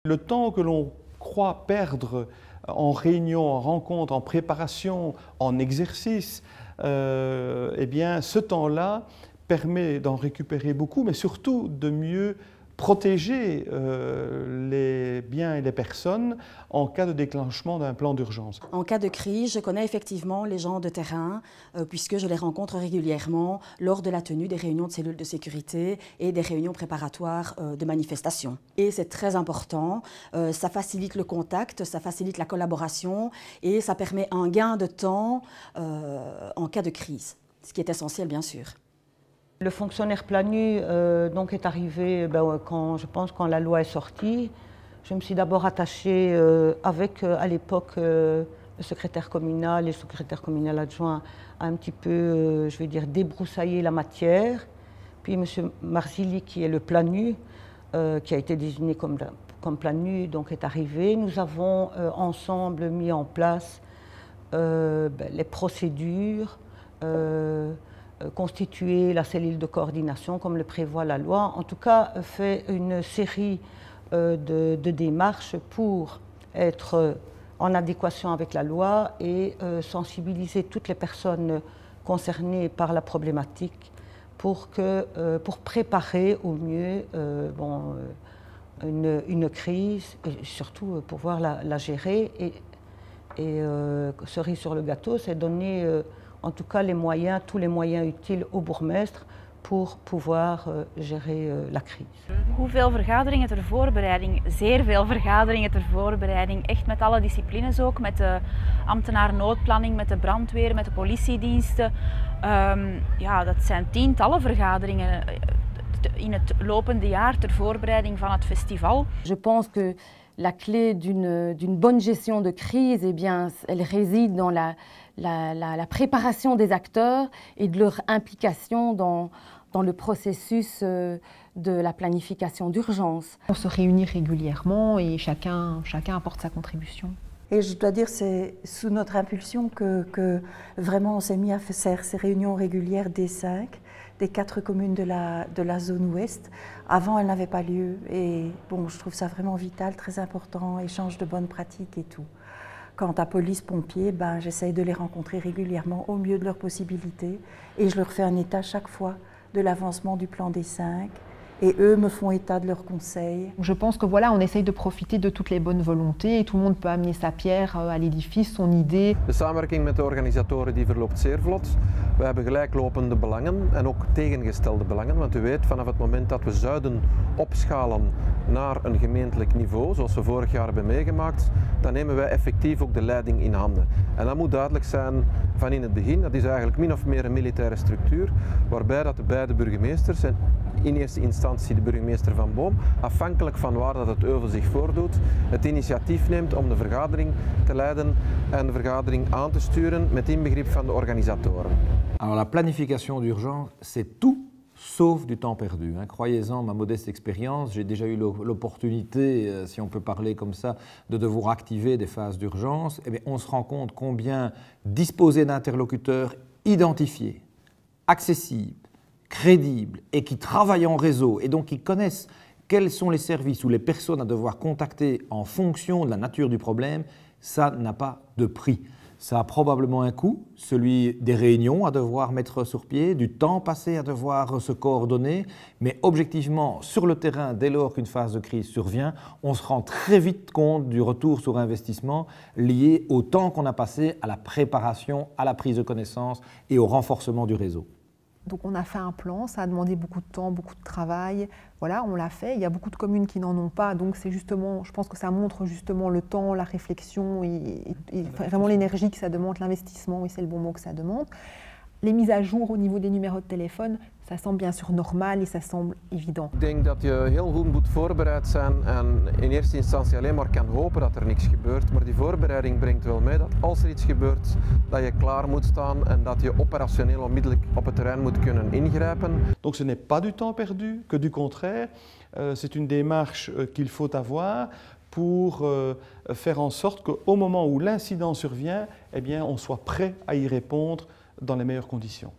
Le temps que l'on croit perdre en réunion, en rencontre, en préparation, en exercice, eh bien, ce temps-là permet d'en récupérer beaucoup, mais surtout de mieux protéger les biens et les personnes en cas de déclenchement d'un plan d'urgence. En cas de crise, je connais effectivement les gens de terrain puisque je les rencontre régulièrement lors de la tenue des réunions de cellules de sécurité et des réunions préparatoires de manifestations. Et c'est très important, ça facilite le contact, ça facilite la collaboration et ça permet un gain de temps en cas de crise, ce qui est essentiel bien sûr. Le fonctionnaire planu donc est arrivé quand la loi est sortie. Je me suis d'abord attachée avec à l'époque le secrétaire communal et le secrétaire communal adjoint à un petit peu, je vais dire, débroussailler la matière. Puis M. Marzilli, qui est le planu, qui a été désigné comme planu, donc est arrivé. Nous avons ensemble mis en place les procédures, constituer la cellule de coordination comme le prévoit la loi, en tout cas fait une série de démarches pour être en adéquation avec la loi et sensibiliser toutes les personnes concernées par la problématique pour préparer au mieux une crise et surtout pouvoir la gérer. Et cerise sur le gâteau, c'est donner en tout cas tous les moyens utiles au bourgmestre pour pouvoir gérer la crise. Hoeveel vergaderingen ter voorbereiding? Zeer veel vergaderingen ter voorbereiding. Echt met alle disciplines ook, met de ambtenaar-noodplanning, met de brandweer, met de politiediensten. Ja, dat zijn tientallen vergaderingen in het lopende jaar ter voorbereiding van het festival. Je pense que la clé d'une bonne gestion de crise, eh bien, elle réside dans la préparation des acteurs et de leur implication dans le processus de la planification d'urgence. On se réunit régulièrement et chacun apporte sa contribution. Et je dois dire, c'est sous notre impulsion que vraiment on s'est mis à faire ces réunions régulières des 4 communes de la zone ouest. Avant, elles n'avaient pas lieu et bon, je trouve ça vraiment vital, très important, échange de bonnes pratiques et tout. Quant à police-pompiers, j'essaye de les rencontrer régulièrement au mieux de leurs possibilités et je leur fais un état chaque fois de l'avancement du plan des 5 et eux me font état de leurs conseils. Je pense que voilà, on essaye de profiter de toutes les bonnes volontés et tout le monde peut amener sa pierre à l'édifice, son idée. De samenwerking met de organisatoren die verloopt zeer vlot. We hebben gelijklopende belangen en ook tegengestelde belangen, want u weet vanaf het moment dat we zouden opschalen naar een gemeentelijk niveau, zoals we vorig jaar hebben meegemaakt, dan nemen wij effectief ook de leiding in handen. En dat moet duidelijk zijn van in het begin, dat is eigenlijk min of meer een militaire structuur, waarbij dat de beide burgemeesters en in eerste instantie de burgemeester van Boom, afhankelijk van waar dat het euvel zich voordoet, het initiatief neemt om de vergadering te leiden en de vergadering aan te sturen met inbegrip van de organisatoren. Alors la planification d'urgence, c'est tout sauf du temps perdu. Croyez-en, ma modeste expérience, j'ai déjà eu l'opportunité, si on peut parler comme ça, de devoir activer des phases d'urgence. Eh bien, on se rend compte combien disposer d'interlocuteurs identifiés, accessibles, crédibles et qui travaillent en réseau et donc qui connaissent quels sont les services ou les personnes à devoir contacter en fonction de la nature du problème, ça n'a pas de prix. Ça a probablement un coût, celui des réunions à devoir mettre sur pied, du temps passé à devoir se coordonner, mais objectivement, sur le terrain, dès lors qu'une phase de crise survient, on se rend très vite compte du retour sur investissement lié au temps qu'on a passé à la préparation, à la prise de connaissance et au renforcement du réseau. Donc on a fait un plan, ça a demandé beaucoup de temps, beaucoup de travail. Voilà, on l'a fait. Il y a beaucoup de communes qui n'en ont pas, donc c'est justement, je pense que ça montre justement le temps, la réflexion et vraiment l'énergie que ça demande, l'investissement, oui c'est le bon mot que ça demande. Les mises à jour au niveau des numéros de téléphone, ça semble bien sûr normal et ça semble évident. Ik denk dat je heel goed moet voorbereid zijn en in eerste instantie alleen maar kan hopen dat er niks gebeurt. Maar die voorbereiding brengt wel mee dat als er iets gebeurt, dat je klaar moet staan en dat je operationeel onmiddellijk op het terrein moet kunnen ingrijpen. Donc ce n'est pas du temps perdu, que du contraire. C'est une démarche qu'il faut avoir pour faire en sorte qu'au moment où l'incident survient, eh bien, on soit prêt à y répondre dans les meilleures conditions.